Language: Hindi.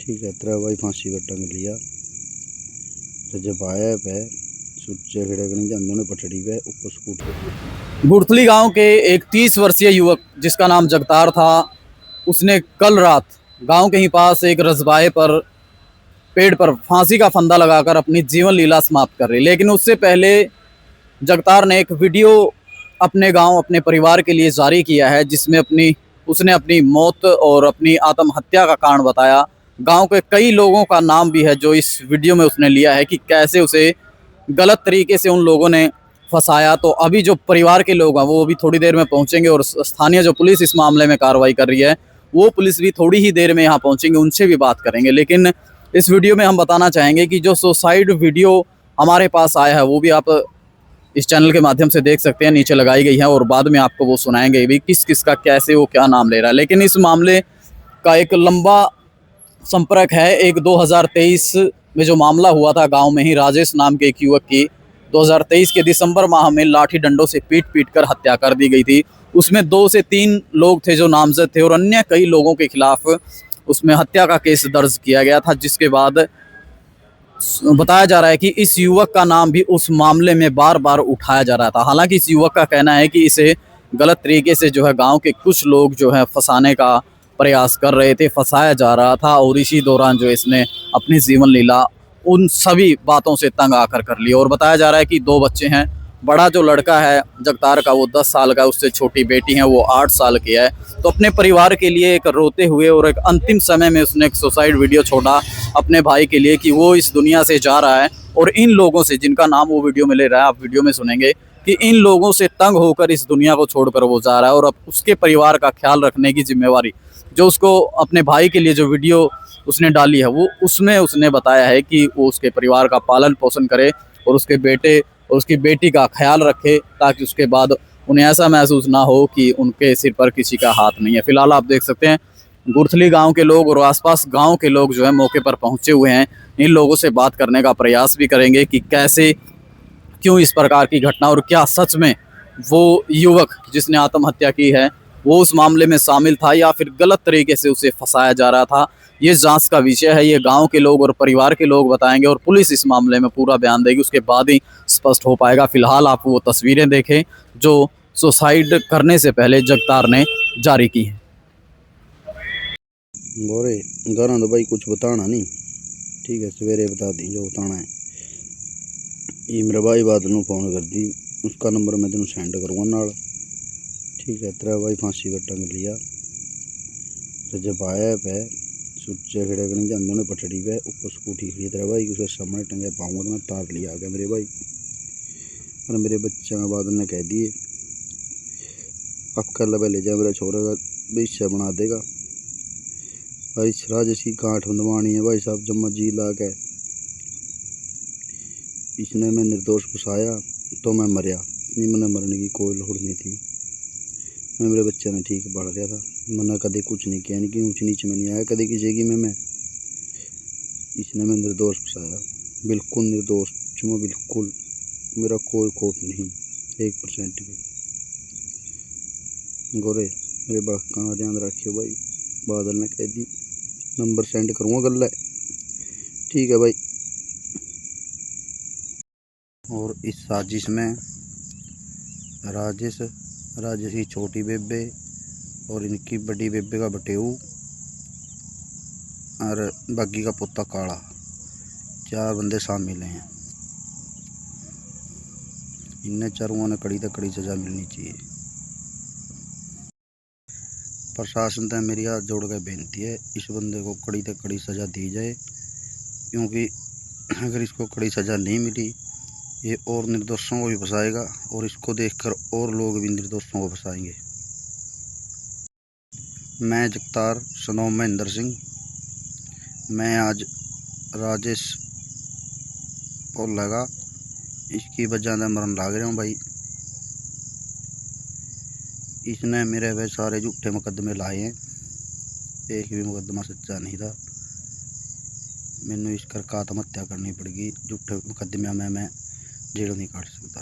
ठीक है। तेरा भाई फांसी पर टंग लिया तो जब आया पे सुच्चे खड़े नहीं जानते उन्हें पटड़ी पे ऊपर स्कूटी। गुड़थली गांव के एक 30 वर्षीय युवक जिसका नाम जगतार था, उसने कल रात गांव के ही पास एक रजबाए पर पेड़ पर फांसी का फंदा लगाकर अपनी जीवन लीला समाप्त कर ली। लेकिन उससे पहले जगतार ने एक वीडियो अपने गांव, अपने परिवार के लिए जारी किया है, जिसमें उसने अपनी मौत और अपनी आत्महत्या का कारण बताया। गांव के कई लोगों का नाम भी है जो इस वीडियो में उसने लिया है कि कैसे उसे गलत तरीके से उन लोगों ने फंसाया। तो अभी जो परिवार के लोग हैं वो अभी थोड़ी देर में पहुंचेंगे और स्थानीय जो पुलिस इस मामले में कार्रवाई कर रही है वो पुलिस भी थोड़ी ही देर में यहाँ पहुंचेंगे, उनसे भी बात करेंगे। लेकिन इस वीडियो में हम बताना चाहेंगे कि जो सुसाइड वीडियो हमारे पास आया है वो भी आप इस चैनल के माध्यम से देख सकते हैं, नीचे लगाई गई है और बाद में आपको वो सुनाएंगे भी किस किस का कैसे वो क्या नाम ले रहा है। लेकिन इस मामले का एक लंबा संपर्क है। एक 2023 में जो मामला हुआ था गांव में ही, राजेश नाम के एक युवक की 2023 के दिसंबर माह में लाठी डंडों से पीट कर हत्या कर दी गई थी। उसमें 2 से 3 लोग थे जो नामजद थे और अन्य कई लोगों के खिलाफ उसमें हत्या का केस दर्ज किया गया था, जिसके बाद बताया जा रहा है कि इस युवक का नाम भी उस मामले में बार बार उठाया जा रहा था। हालांकि इस युवक का कहना है कि इसे गलत तरीके से जो है गांव के कुछ लोग जो है फंसाने का प्रयास कर रहे थे, फंसाया जा रहा था और इसी दौरान जो इसने अपनी जीवन लीला उन सभी बातों से तंग आकर कर ली। और बताया जा रहा है कि 2 बच्चे हैं। बड़ा जो लड़का है जगतार का वो 10 साल का है, उससे छोटी बेटी है वो 8 साल की है। तो अपने परिवार के लिए एक रोते हुए और एक अंतिम समय में उसने एक सुसाइड वीडियो छोड़ा अपने भाई के लिए कि वो इस दुनिया से जा रहा है और इन लोगों से, जिनका नाम वो वीडियो में ले रहा है, आप वीडियो में सुनेंगे कि इन लोगों से तंग होकर इस दुनिया को छोड़कर वो जा रहा है। और अब उसके परिवार का ख्याल रखने की जिम्मेवारी जो उसको अपने भाई के लिए जो वीडियो उसने डाली है वो उसमें उसने बताया है कि वो उसके परिवार का पालन पोषण करे और उसके बेटे और उसकी बेटी का ख्याल रखे, ताकि उसके बाद उन्हें ऐसा महसूस ना हो कि उनके सिर पर किसी का हाथ नहीं है। फिलहाल आप देख सकते हैं गुड़थली गांव के लोग और आसपास गांव के लोग जो है मौके पर पहुंचे हुए हैं। इन लोगों से बात करने का प्रयास भी करेंगे कि कैसे, क्यों इस प्रकार की घटना और क्या सच में वो युवक जिसने आत्महत्या की है वो उस मामले में शामिल था या फिर गलत तरीके से उसे फंसाया जा रहा था। ये जांच का विषय है, ये गांव के लोग और परिवार के लोग बताएंगे और पुलिस इस मामले में पूरा बयान देगी, उसके बाद ही स्पष्ट हो पाएगा। फिलहाल आप वो तस्वीरें देखें जो सुसाइड करने से पहले जगतार ने जारी की हैं। बोरे घर तो भाई कुछ बताना नहीं, ठीक है, सवेरे बता दी जो बताना है। ये मेरे भाई बादल ने फ़ोन कर दी, उसका नंबर मैं तेन सेंड करूँगा नाल, ठीक है। तेरा भाई फांसी पर टंग लिया तो जब आया पे सुच्चे खड़े नहीं जानते उन्हें पटड़ी पे ऊपर स्कूटी खड़ी। तेरा भाई उसे सामने टंगे पाऊंगा तो मैं तार लिया आ गया मेरे भाई। और मेरे बच्चे में बादल ने कह दिए अब कर ले ले जा मेरा छोरे का भविष्य बना देगा। और इस राजेश की गांठ बंधवानी है भाई साहब, जम्मा जी ला के इसने मैं निर्दोष फंसाया तो मैं मरिया नहीं, मैंने मरने की कोई लोड़ नहीं थी। मैं मेरे बच्चे ने ठीक बढ़ रहा था, मैंने कभी कुछ नहीं किया, नहीं कि ऊँच नीच में नहीं आया कभी किसी की मैं इसने मैं निर्दोष फंसाया, बिल्कुल निर्दोष चुमा, बिल्कुल मेरा कोई खोट नहीं 1% भी। गोरे मेरे बड़का का ध्यान रखियो भाई, बादल ने कह दी नंबर सेंड करूँगा गल है, ठीक है भाई। और इस साजिश में राजेश की छोटी बेबे और इनकी बड़ी बेबे का बटेऊ और बागी का पोता काला, 4 बंदे शामिल हैं। इन्हें चारों ने कड़ी से कड़ी सज़ा मिलनी चाहिए। प्रशासन से मेरी हाथ जोड़ कर बेनती है, इस बंदे को कड़ी से कड़ी सज़ा दी जाए, क्योंकि अगर इसको कड़ी सज़ा नहीं मिली ये और निर्दोषों को भी फंसाएगा और इसको देखकर और लोग भी निर्दोषों को फंसाएंगे। मैं जगतार सनोम महेंद्र सिंह, मैं आज राजेश और लगा इसकी वजह से मरण लाग रहा हूँ भाई। इसने मेरे वे सारे झूठे मुकदमे लाए हैं, एक भी मुकदमा सच्चा नहीं था। मैनू इस करके आत्महत्या करनी पड़ेगी, झूठे मुकदमे में मैं जेल नहीं काट सकता।